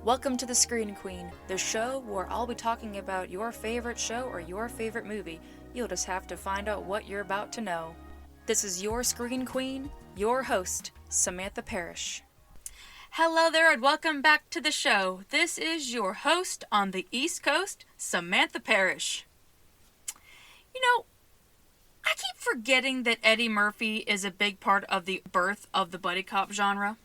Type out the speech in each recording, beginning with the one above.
Welcome to The Screen Queen, the show where I'll be talking about your favorite show or your favorite movie. You'll just have to find out what you're about to know. This is your Screen Queen, your host, Samantha Parrish. Hello there and welcome back to the show. This is your host on the East Coast, Samantha Parrish. You know, I keep forgetting that Eddie Murphy is a big part of the birth of the buddy cop genre.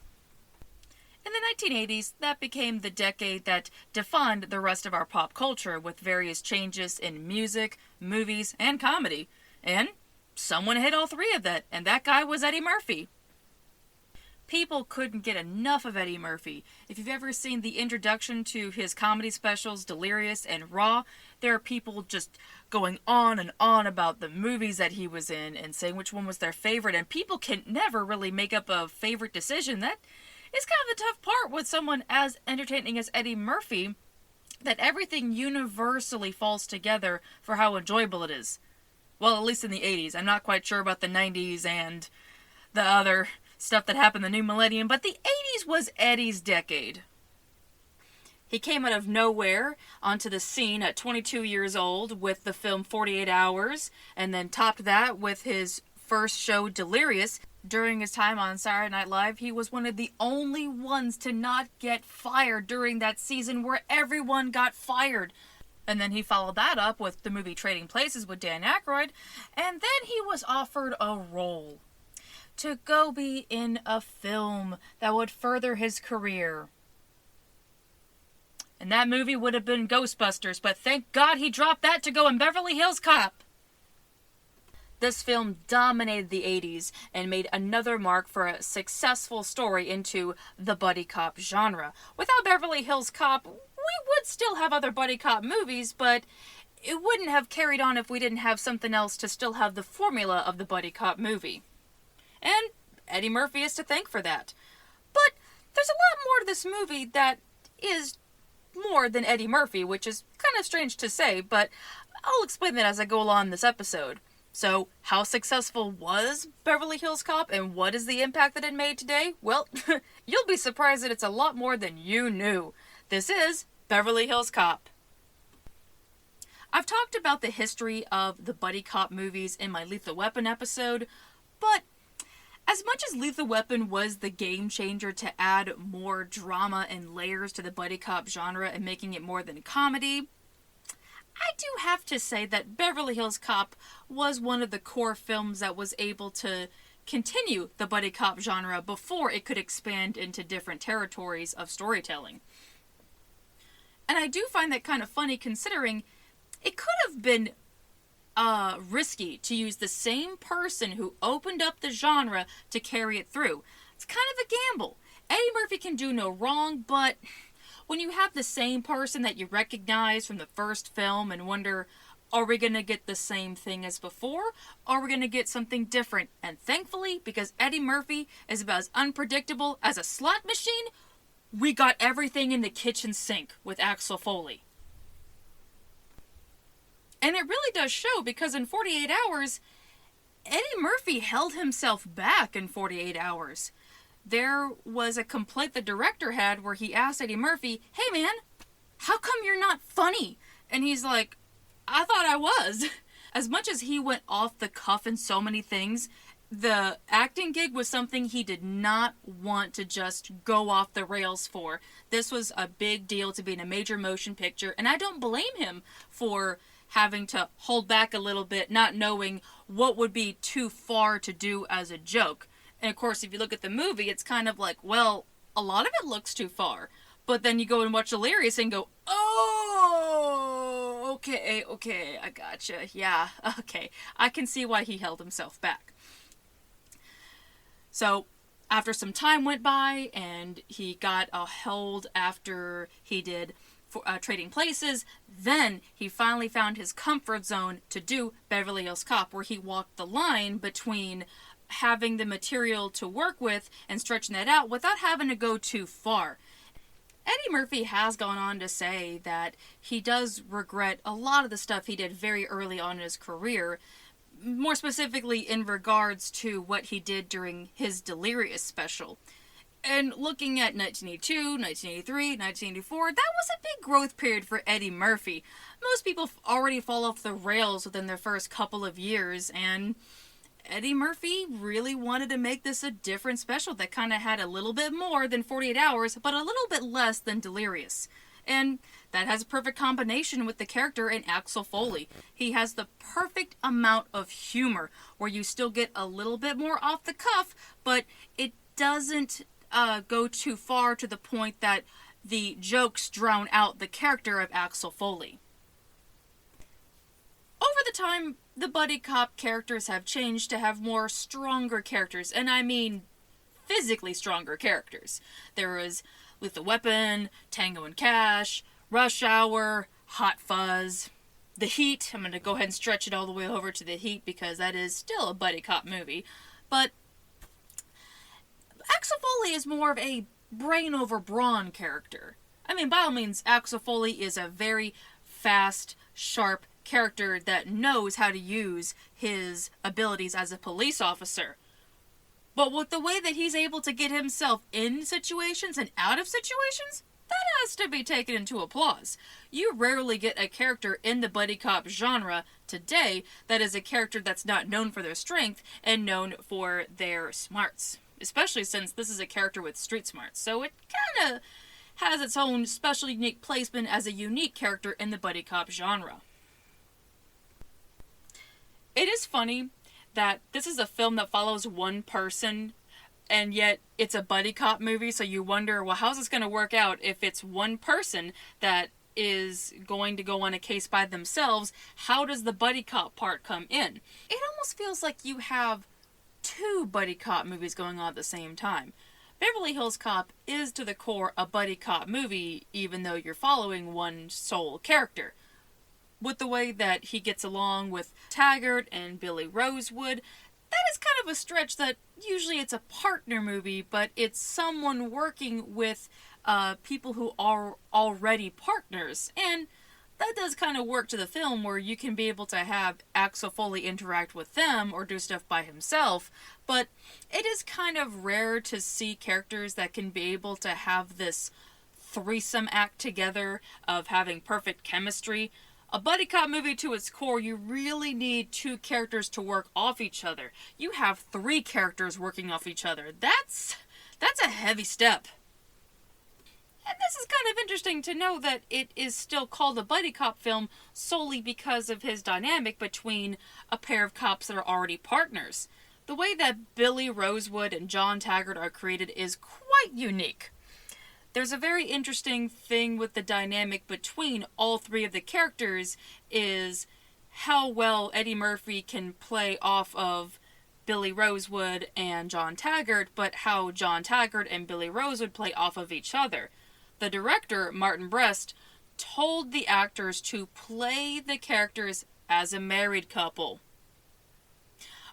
In the 1980s, that became the decade that defined the rest of our pop culture with various changes in music, movies, and comedy. And someone hit all three of that, and that guy was Eddie Murphy. People couldn't get enough of Eddie Murphy. If you've ever seen the introduction to his comedy specials, Delirious and Raw, there are people just going on and on about the movies that he was in and saying which one was their favorite, and people can never really make up a favorite decision. That is kind of the tough part with someone as entertaining as Eddie Murphy, that everything universally falls together for how enjoyable it is. Well, at least in the 80s. I'm not quite sure about the 90s and the other stuff that happened in the new millennium, but the 80s was Eddie's decade. He came out of nowhere onto the scene at 22 years old with the film 48 Hours, and then topped that with his first show, Delirious. During his time on Saturday Night Live, he was one of the only ones to not get fired during that season where everyone got fired. And then he followed that up with the movie Trading Places with Dan Aykroyd, and then he was offered a role to go be in a film that would further his career. And that movie would have been Ghostbusters, but thank God he dropped that to go in Beverly Hills Cop. This film dominated the 80s and made another mark for a successful story into the buddy cop genre. Without Beverly Hills Cop, we would still have other buddy cop movies, but it wouldn't have carried on if we didn't have something else to still have the formula of the buddy cop movie. And Eddie Murphy is to thank for that. But there's a lot more to this movie that is more than Eddie Murphy, which is kind of strange to say, but I'll explain that as I go along this episode. So, how successful was Beverly Hills Cop, and what is the impact that it made today? Well, you'll be surprised that it's a lot more than you knew. This is Beverly Hills Cop. I've talked about the history of the buddy cop movies in my Lethal Weapon episode, but as much as Lethal Weapon was the game changer to add more drama and layers to the buddy cop genre and making it more than comedy, I do have to say that Beverly Hills Cop was one of the core films that was able to continue the buddy cop genre before it could expand into different territories of storytelling. And I do find that kind of funny considering it could have been risky to use the same person who opened up the genre to carry it through. It's kind of a gamble. Eddie Murphy can do no wrong, but when you have the same person that you recognize from the first film and wonder, are we going to get the same thing as before? Or are we going to get something different? And thankfully, because Eddie Murphy is about as unpredictable as a slot machine, we got everything in the kitchen sink with Axel Foley. And it really does show, because in 48 Hours, Eddie Murphy held himself back in 48 Hours. There was a complaint the director had where he asked Eddie Murphy, "Hey man, how come you're not funny?" And he's like, "I thought I was." As much as he went off the cuff in so many things, the acting gig was something he did not want to just go off the rails for. This was a big deal to be in a major motion picture, and I don't blame him for having to hold back a little bit, not knowing what would be too far to do as a joke. And of course, if you look at the movie, it's kind of like, well, a lot of it looks too far. But then you go and watch Delirious and go, oh, okay, I gotcha. Yeah, okay. I can see why he held himself back. So, after some time went by and he got a hold after he did Trading Places, then he finally found his comfort zone to do Beverly Hills Cop, where he walked the line between having the material to work with and stretching that out without having to go too far. Eddie Murphy has gone on to say that he does regret a lot of the stuff he did very early on in his career, more specifically in regards to what he did during his Delirious special. And looking at 1982, 1983, 1984, that was a big growth period for Eddie Murphy. Most people already fall off the rails within their first couple of years, and Eddie Murphy really wanted to make this a different special that kind of had a little bit more than 48 Hours, but a little bit less than Delirious. And that has a perfect combination with the character in Axel Foley. He has the perfect amount of humor, where you still get a little bit more off the cuff, but it doesn't go too far to the point that the jokes drown out the character of Axel Foley. Over the time, the buddy cop characters have changed to have more stronger characters, and I mean physically stronger characters. There was Lethal Weapon, Tango and Cash, Rush Hour, Hot Fuzz, The Heat. I'm going to go ahead and stretch it all the way over to The Heat because that is still a buddy cop movie. But Axel Foley is more of a brain over brawn character. I mean, by all means, Axel Foley is a very fast, sharp character that knows how to use his abilities as a police officer. But with the way that he's able to get himself in situations and out of situations, that has to be taken into applause. You rarely get a character in the buddy cop genre today that is a character that's not known for their strength and known for their smarts. Especially since this is a character with street smarts, so it kind of has its own special unique placement as a unique character in the buddy cop genre. It is funny that this is a film that follows one person, and yet it's a buddy cop movie, so you wonder, well, how's this going to work out if it's one person that is going to go on a case by themselves? How does the buddy cop part come in? It almost feels like you have two buddy cop movies going on at the same time. Beverly Hills Cop is to the core a buddy cop movie, even though you're following one sole character. With the way that he gets along with Taggart and Billy Rosewood, that is kind of a stretch that usually it's a partner movie, but it's someone working with people who are already partners. And that does kind of work to the film, where you can be able to have Axel Foley interact with them or do stuff by himself, but it is kind of rare to see characters that can be able to have this threesome act together of having perfect chemistry. A buddy cop movie to its core, you really need two characters to work off each other. You have three characters working off each other. That's a heavy step. And this is kind of interesting to know that it is still called a buddy cop film solely because of his dynamic between a pair of cops that are already partners. The way that Billy Rosewood and John Taggart are created is quite unique. There's a very interesting thing with the dynamic between all three of the characters is how well Eddie Murphy can play off of Billy Rosewood and John Taggart, but how John Taggart and Billy Rosewood play off of each other. The director, Martin Brest, told the actors to play the characters as a married couple.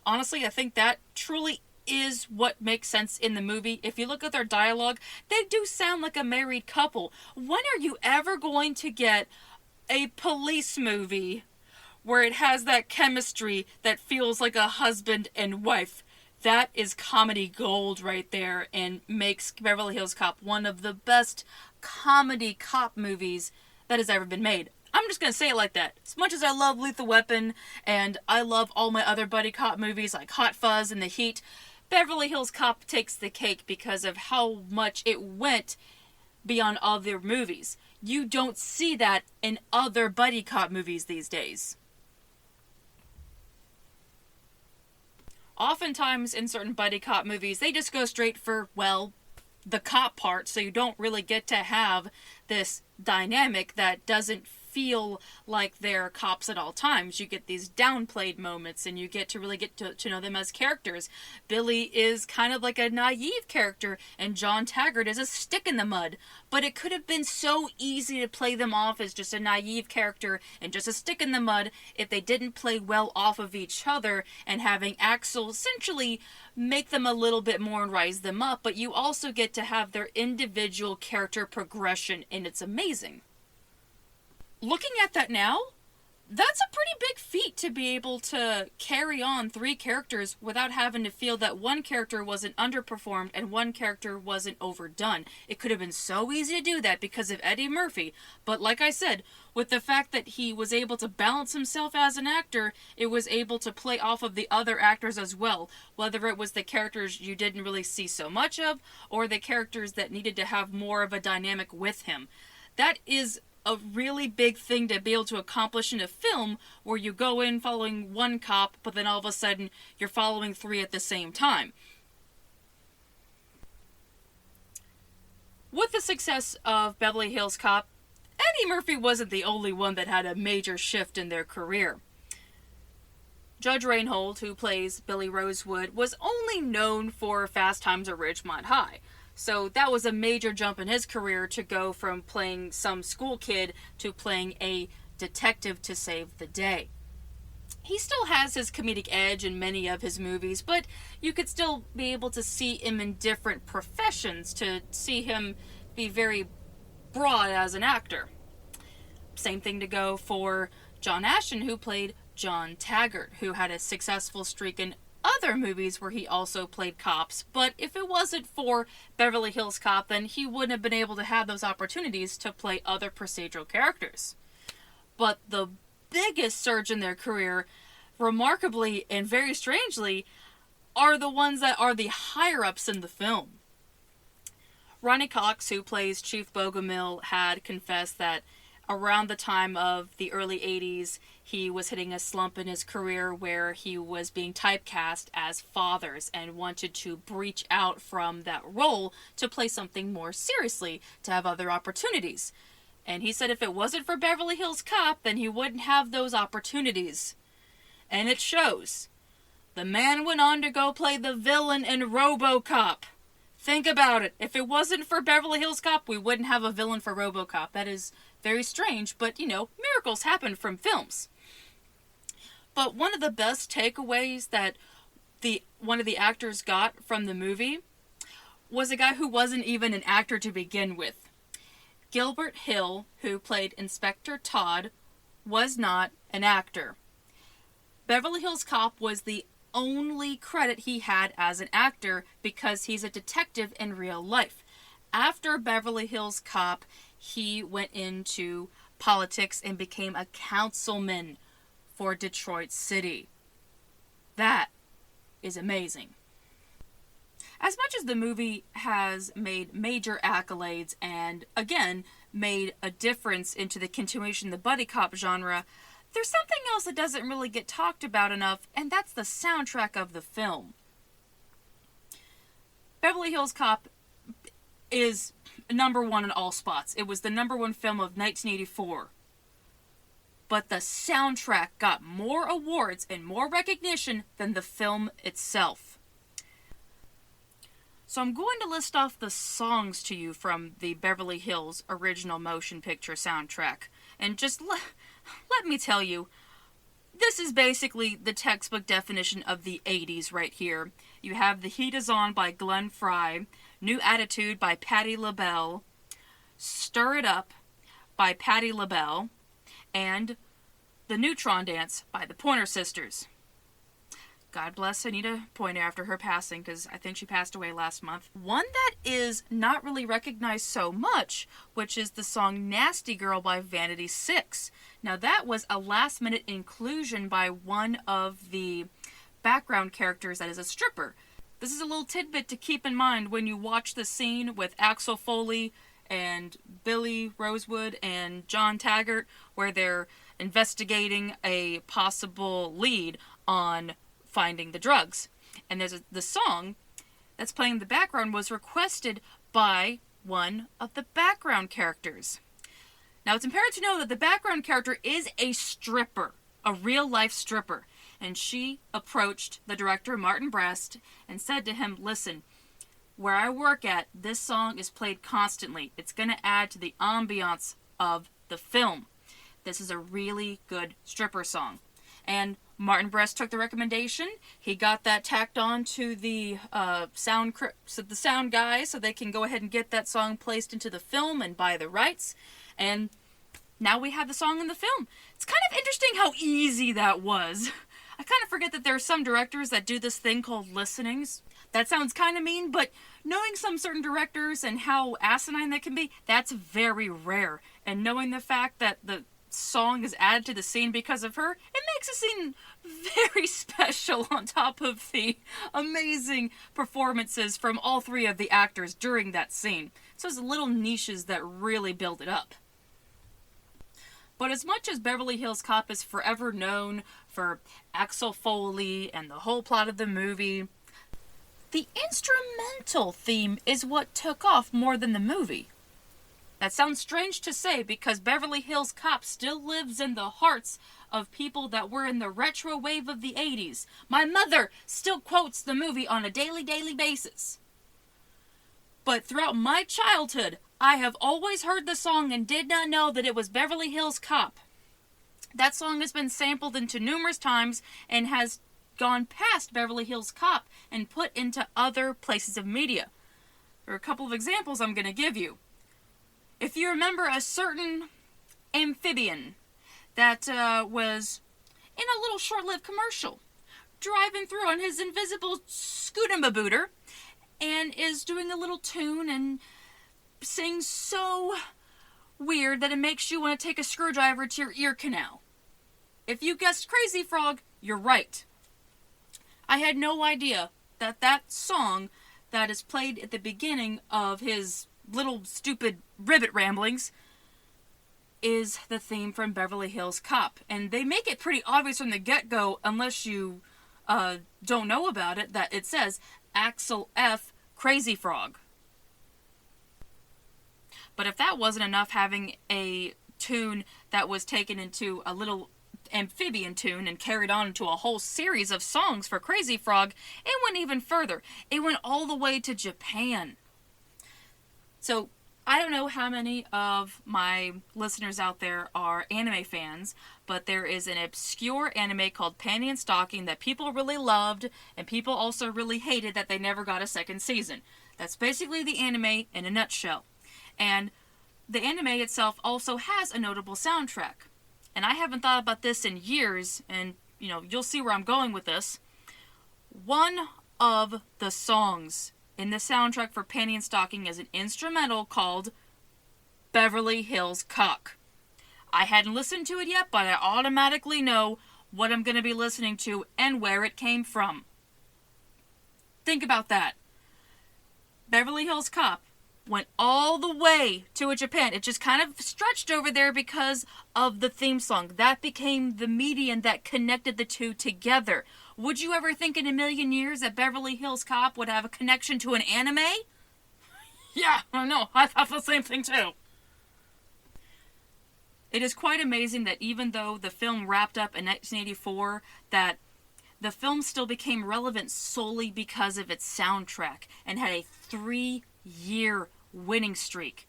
Honestly, I think that truly is what makes sense in the movie. If you look at their dialogue, they do sound like a married couple. When are you ever going to get a police movie where it has that chemistry that feels like a husband and wife? That is comedy gold right there, and makes Beverly Hills Cop one of the best comedy cop movies that has ever been made. I'm just going to say it like that. As much as I love Lethal Weapon, and I love all my other buddy cop movies like Hot Fuzz and The Heat, Beverly Hills Cop takes the cake because of how much it went beyond other movies. You don't see that in other buddy cop movies these days. Oftentimes in certain buddy cop movies, they just go straight for, well, the cop part, so you don't really get to have this dynamic that doesn't feel like they're cops at all times. You get these downplayed moments, and you get to really get to know them as characters. Billy is kind of like a naive character, and John Taggart is a stick in the mud. But it could have been so easy to play them off as just a naive character and just a stick in the mud if they didn't play well off of each other, and having Axel essentially make them a little bit more and rise them up. But you also get to have their individual character progression, and it's amazing. Looking at that now, That's a pretty big feat to be able to carry on 3 characters without having to feel that one character wasn't underperformed and one character wasn't overdone. It could have been so easy to do that because of Eddie Murphy, but like I said, with the fact that he was able to balance himself as an actor, it was able to play off of the other actors as well, whether it was the characters you didn't really see so much of, or the characters that needed to have more of a dynamic with him. That is a really big thing to be able to accomplish in a film where you go in following one cop, but then all of a sudden you're following 3 at the same time. With the success of Beverly Hills Cop, Eddie Murphy wasn't the only one that had a major shift in their career. Judge Reinhold, who plays Billy Rosewood, was only known for Fast Times at Ridgemont High. So that was a major jump in his career to go from playing some school kid to playing a detective to save the day. He still has his comedic edge in many of his movies, but you could still be able to see him in different professions, to see him be very broad as an actor. Same thing to go for John Ashton, who played John Taggart, who had a successful streak in other movies where he also played cops, but if it wasn't for Beverly Hills Cop, then he wouldn't have been able to have those opportunities to play other procedural characters. But the biggest surge in their career, remarkably and very strangely, are the ones that are the higher-ups in the film. Ronnie Cox, who plays Chief Bogomil, had confessed that around the time of the early 80s, he was hitting a slump in his career where he was being typecast as fathers and wanted to breach out from that role to play something more seriously, to have other opportunities. And he said if it wasn't for Beverly Hills Cop, then he wouldn't have those opportunities. And it shows. The man went on to go play the villain in RoboCop. Think about it. If it wasn't for Beverly Hills Cop, we wouldn't have a villain for RoboCop. That is very strange, but, miracles happen from films. But one of the best takeaways that one of the actors got from the movie was a guy who wasn't even an actor to begin with. Gilbert Hill, who played Inspector Todd, was not an actor. Beverly Hills Cop was the only credit he had as an actor because he's a detective in real life. After Beverly Hills Cop, he went into politics and became a councilman for Detroit City. That is amazing. As much as the movie has made major accolades and, again, made a difference into the continuation of the buddy cop genre, there's something else that doesn't really get talked about enough, and that's the soundtrack of the film. Beverly Hills Cop is number 1 in all spots. It was the number 1 film of 1984. But the soundtrack got more awards and more recognition than the film itself. So I'm going to list off the songs to you from the Beverly Hills original motion picture soundtrack. And just let me tell you, this is basically the textbook definition of the 80s right here. You have The Heat Is On by Glenn Frey, New Attitude by Patti LaBelle, Stir It Up by Patti LaBelle, and The Neutron Dance by the Pointer Sisters. God bless Anita Pointer after her passing, because I think she passed away last month. One that is not really recognized so much, which is the song Nasty Girl by Vanity 6. Now that was a last-minute inclusion by one of the background characters that is a stripper. This is a little tidbit to keep in mind when you watch the scene with Axel Foley and Billy Rosewood and John Taggart, where they're investigating a possible lead on finding the drugs. And the song that's playing in the background was requested by one of the background characters. Now it's imperative to know that the background character is a stripper, a real-life stripper. And she approached the director, Martin Brest, and said to him, listen, where I work at, this song is played constantly. It's going to add to the ambiance of the film. This is a really good stripper song. And Martin Brest took the recommendation. He got that tacked on to the sound guys so they can go ahead and get that song placed into the film and buy the rights. And now we have the song in the film. It's kind of interesting how easy that was. I kind of forget that there are some directors that do this thing called listenings. That sounds kind of mean, but knowing some certain directors and how asinine they can be, that's very rare. And knowing the fact that the song is added to the scene because of her, it makes the scene very special on top of the amazing performances from all three of the actors during that scene. So it's little niches that really build it up. But as much as Beverly Hills Cop is forever known for Axel Foley and the whole plot of the movie, the instrumental theme is what took off more than the movie. That sounds strange to say because Beverly Hills Cop still lives in the hearts of people that were in the retro wave of the 80s. My mother still quotes the movie on a daily basis. But throughout my childhood, I have always heard the song and did not know that it was Beverly Hills Cop. That song has been sampled into numerous times and has gone past Beverly Hills Cop and put into other places of media. There are a couple of examples I'm going to give you. If you remember a certain amphibian that was in a little short-lived commercial, driving through on his invisible scooter and is doing a little tune and sings so weird that it makes you want to take a screwdriver to your ear canal. If you guessed Crazy Frog, you're right. I had no idea that that song that is played at the beginning of his little stupid ribbit ramblings is the theme from Beverly Hills Cop. And they make it pretty obvious from the get-go, unless you don't know about it, that it says Axel F. Crazy Frog. But if that wasn't enough, having a tune that was taken into a little amphibian tune and carried on into a whole series of songs for Crazy Frog, it went even further. It went all the way to Japan. So, I don't know how many of my listeners out there are anime fans, but there is an obscure anime called Panty and Stocking that people really loved, and people also really hated that they never got a second season. That's basically the anime in a nutshell. And the anime itself also has a notable soundtrack. And I haven't thought about this in years, and, you'll see where I'm going with this. One of the songs in the soundtrack for Panty and Stocking is an instrumental called Beverly Hills Cop. I hadn't listened to it yet, but I automatically know what I'm going to be listening to and where it came from. Think about that. Beverly Hills Cop went all the way to Japan. It just kind of stretched over there because of the theme song. That became the medium that connected the two together. Would you ever think in a million years that Beverly Hills Cop would have a connection to an anime? Yeah, I know. I thought the same thing too. It is quite amazing that even though the film wrapped up in 1984, that the film still became relevant solely because of its soundtrack and had a 3-year winning streak.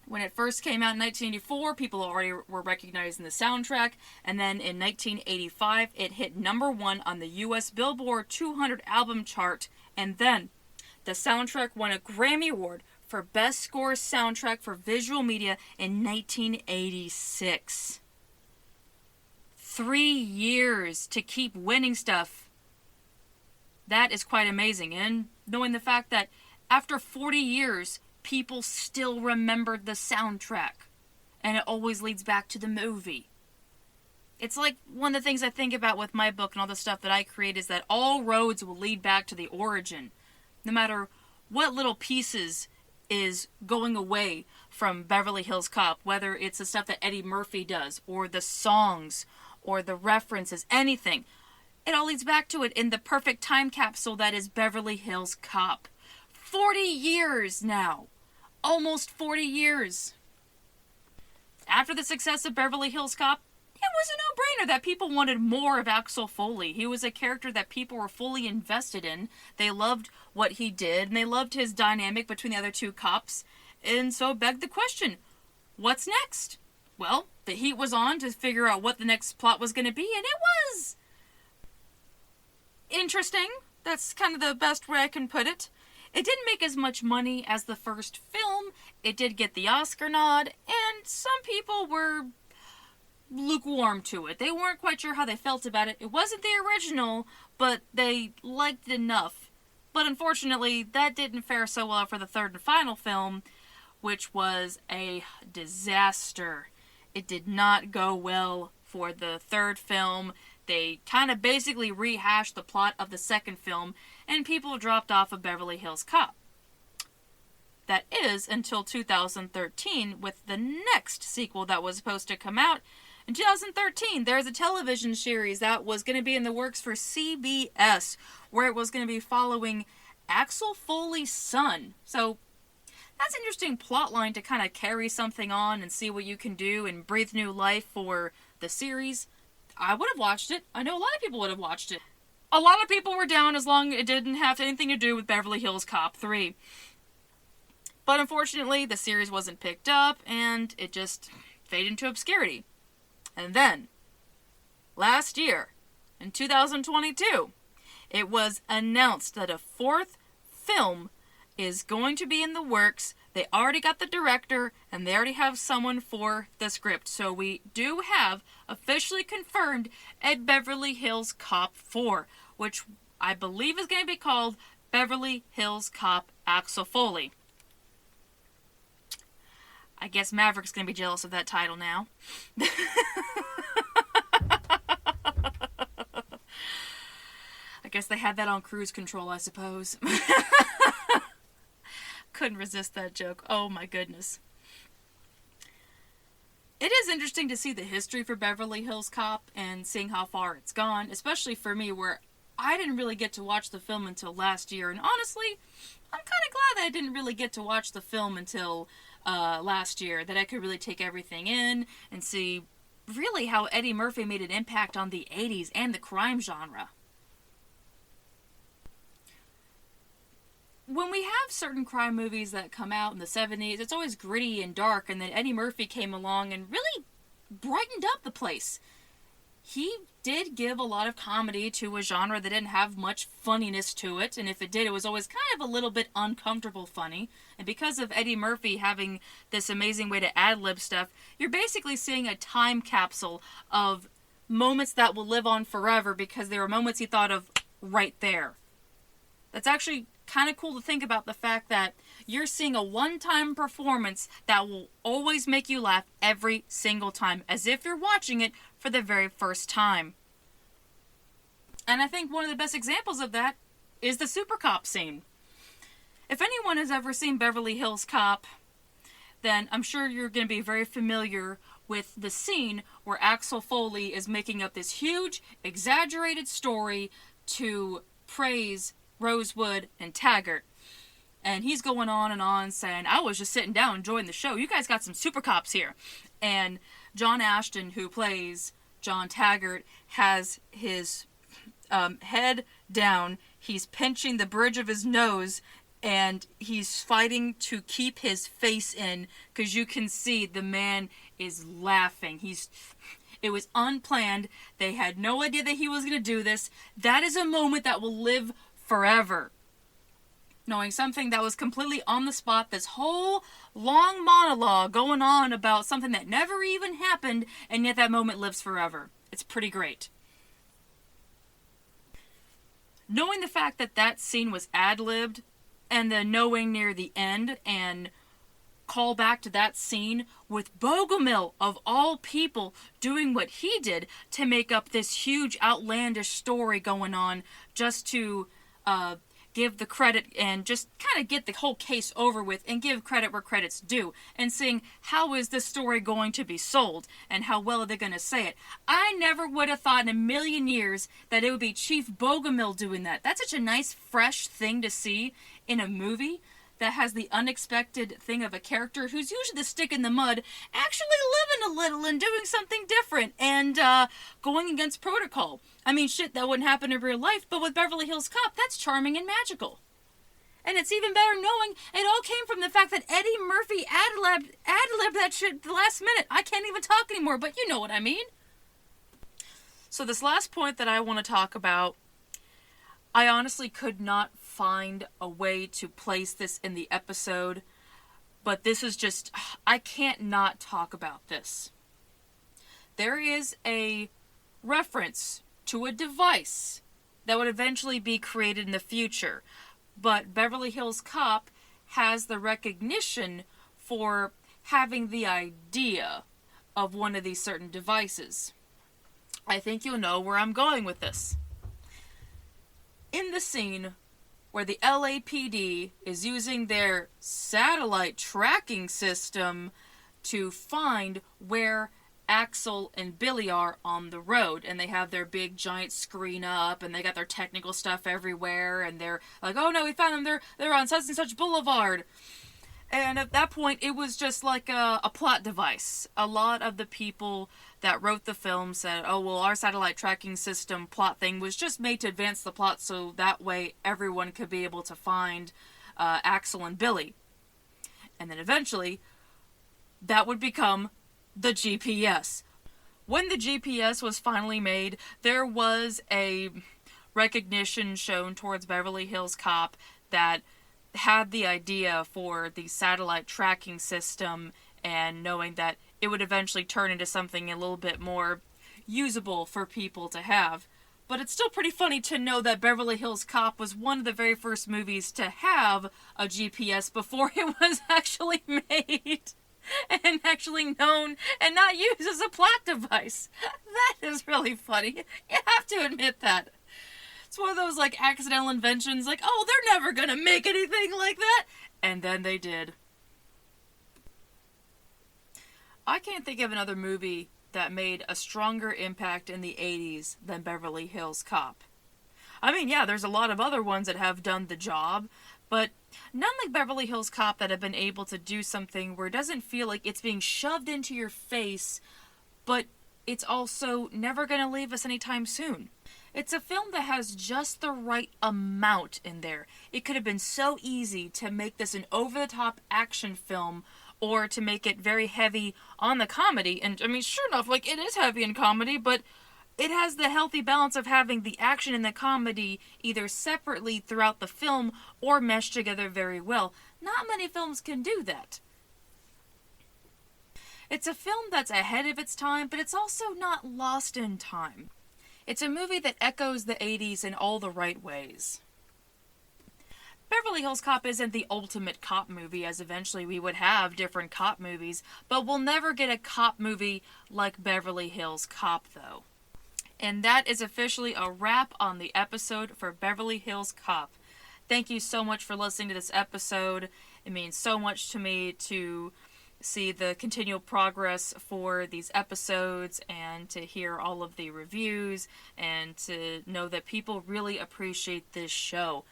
When it first came out in 1984, people already were recognizing the soundtrack, and then in 1985, it hit number 1 on the US Billboard 200 album chart, and then the soundtrack won a Grammy Award for Best Score Soundtrack for Visual Media in 1986. 3 years to keep winning stuff. That is quite amazing, and knowing the fact that after 40 years, people still remembered the soundtrack. And it always leads back to the movie. It's like one of the things I think about with my book and all the stuff that I create is that all roads will lead back to the origin. No matter what little pieces is going away from Beverly Hills Cop, whether it's the stuff that Eddie Murphy does, or the songs, or the references, anything. It all leads back to it in the perfect time capsule that is Beverly Hills Cop. 40 years now. Almost 40 years. After the success of Beverly Hills Cop, it was a no-brainer that people wanted more of Axel Foley. He was a character that people were fully invested in. They loved what he did, and they loved his dynamic between the other two cops. And so it begged the question, what's next? Well, the heat was on to figure out what the next plot was going to be, and it was interesting. That's kind of the best way I can put it. It didn't make as much money as the first film. It did get the Oscar nod, and some people were lukewarm to it. They weren't quite sure how they felt about it. It wasn't the original, but they liked it enough. But unfortunately, that didn't fare so well for the third and final film, which was a disaster. It did not go well for the third film. They kind of basically rehashed the plot of the second film, and people dropped off of Beverly Hills Cop. That is until 2013 with the next sequel that was supposed to come out. In 2013, there's a television series that was going to be in the works for CBS, where it was going to be following Axel Foley's son. So that's an interesting plot line to kind of carry something on and see what you can do and breathe new life for the series. I would have watched it. I know a lot of people would have watched it. A lot of people were down as long as it didn't have anything to do with Beverly Hills Cop 3. But unfortunately, the series wasn't picked up, and it just faded into obscurity. And then, last year, in 2022, it was announced that a fourth film is going to be in the works. They already got the director, and they already have someone for the script. So we do have officially confirmed a Beverly Hills Cop 4, which I believe is going to be called Beverly Hills Cop Axel Foley. I guess Maverick's going to be jealous of that title now. I guess they had that on cruise control, I suppose. Couldn't resist that joke. Oh my goodness. It is interesting to see the history for Beverly Hills Cop and seeing how far it's gone, especially for me where I didn't really get to watch the film until last year. And honestly, I'm kind of glad that I didn't really get to watch the film until last year, that I could really take everything in and see really how Eddie Murphy made an impact on the 80s and the crime genre. When we have certain crime movies that come out in the 70s, it's always gritty and dark, and then Eddie Murphy came along and really brightened up the place. He did give a lot of comedy to a genre that didn't have much funniness to it, and if it did, it was always kind of a little bit uncomfortable funny. And because of Eddie Murphy having this amazing way to ad-lib stuff, you're basically seeing a time capsule of moments that will live on forever because there are moments he thought of right there. That's actually kind of cool to think about, the fact that you're seeing a one-time performance that will always make you laugh every single time, as if you're watching it for the very first time. And I think one of the best examples of that is the Super Cop scene. If anyone has ever seen Beverly Hills Cop, then I'm sure you're going to be very familiar with the scene where Axel Foley is making up this huge, exaggerated story to praise Rosewood and Taggart. And he's going on and on saying, I was just sitting down enjoying the show. You guys got some super cops here. And John Ashton, who plays John Taggart, has his head down. He's pinching the bridge of his nose, and he's fighting to keep his face in because you can see the man is laughing. It was unplanned. They had no idea that he was going to do this. That is a moment that will live forever. Knowing something that was completely on the spot, this whole long monologue going on about something that never even happened, and yet that moment lives forever. It's pretty great. Knowing the fact that that scene was ad-libbed, and then knowing near the end, and call back to that scene with Bogomil, of all people, doing what he did to make up this huge outlandish story going on just to give the credit and just kind of get the whole case over with and give credit where credit's due, and seeing how is this story going to be sold and how well are they going to say it. I never would have thought in a million years that it would be Chief Bogomil doing that. That's such a nice, fresh thing to see in a movie that has the unexpected thing of a character who's usually the stick in the mud actually living a little and doing something different and going against protocol. I mean, shit, that wouldn't happen in real life, but with Beverly Hills Cop, that's charming and magical. And it's even better knowing it all came from the fact that Eddie Murphy ad-libbed that shit at the last minute. I can't even talk anymore, but you know what I mean. So this last point that I want to talk about, I honestly could not find a way to place this in the episode, but this is just, I can't not talk about this. There is a reference to a device that would eventually be created in the future, but Beverly Hills Cop has the recognition for having the idea of one of these certain devices. I think you'll know where I'm going with this. In the scene where the LAPD is using their satellite tracking system to find where Axel and Billy are on the road, and they have their big giant screen up, and they got their technical stuff everywhere, and they're like, oh no, we found them, they're on such and such boulevard. And at that point, it was just like a plot device. A lot of the people that wrote the film said, oh, well, our satellite tracking system plot thing was just made to advance the plot so that way everyone could be able to find Axel and Billy. And then eventually, that would become the GPS. When the GPS was finally made, there was a recognition shown towards Beverly Hills Cop that had the idea for the satellite tracking system, and knowing that it would eventually turn into something a little bit more usable for people to have. But it's still pretty funny to know that Beverly Hills Cop was one of the very first movies to have a GPS before it was actually made and actually known and not used as a plot device. That is really funny. You have to admit that. It's one of those, like, accidental inventions, like, oh, they're never gonna make anything like that! And then they did. I can't think of another movie that made a stronger impact in the 80s than Beverly Hills Cop. I mean, yeah, there's a lot of other ones that have done the job, but none like Beverly Hills Cop that have been able to do something where it doesn't feel like it's being shoved into your face, but it's also never gonna leave us anytime soon. It's a film that has just the right amount in there. It could have been so easy to make this an over-the-top action film, or to make it very heavy on the comedy. And, I mean, sure enough, like, it is heavy in comedy, but it has the healthy balance of having the action and the comedy either separately throughout the film, or meshed together very well. Not many films can do that. It's a film that's ahead of its time, but it's also not lost in time. It's a movie that echoes the 80s in all the right ways. Beverly Hills Cop isn't the ultimate cop movie, as eventually we would have different cop movies, but we'll never get a cop movie like Beverly Hills Cop, though. And that is officially a wrap on the episode for Beverly Hills Cop. Thank you so much for listening to this episode. It means so much to me to see the continual progress for these episodes, and to hear all of the reviews, and to know that people really appreciate this show.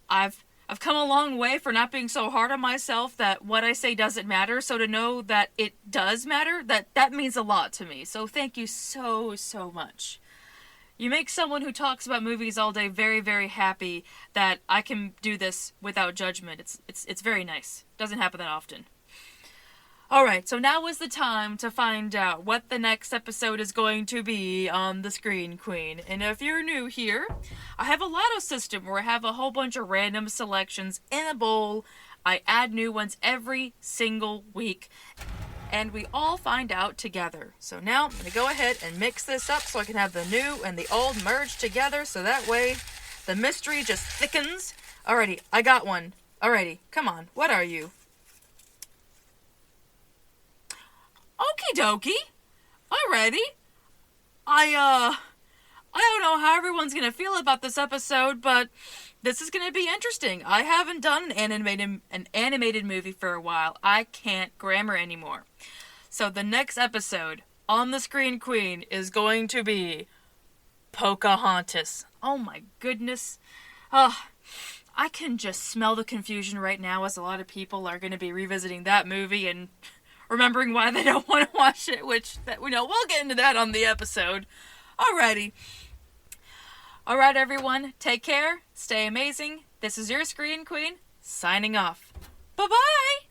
I've come a long way for not being so hard on myself that what I say doesn't matter, so to know that it does matter, that means a lot to me. So thank you so much. You make someone who talks about movies all day very, very happy that I can do this without judgment. It's very nice. Doesn't happen that often. Alright, so now is the time to find out what the next episode is going to be on the Screen Queen. And if you're new here, I have a lotto system where I have a whole bunch of random selections in a bowl. I add new ones every single week, and we all find out together. So now I'm going to go ahead and mix this up so I can have the new and the old merged together, so that way the mystery just thickens. Alrighty, I got one. Alrighty, come on, what are you? Okie dokie. Alrighty. I don't know how everyone's gonna feel about this episode, but this is gonna be interesting. I haven't done an animated movie for a while. I can't grammar anymore. So the next episode on the Screen Queen is going to be Pocahontas. Oh my goodness. I can just smell the confusion right now, as a lot of people are gonna be revisiting that movie and remembering why they don't want to watch it, we'll get into that on the episode. Alrighty. Alright, everyone. Take care. Stay amazing. This is your Screen Queen, signing off. Bye-bye!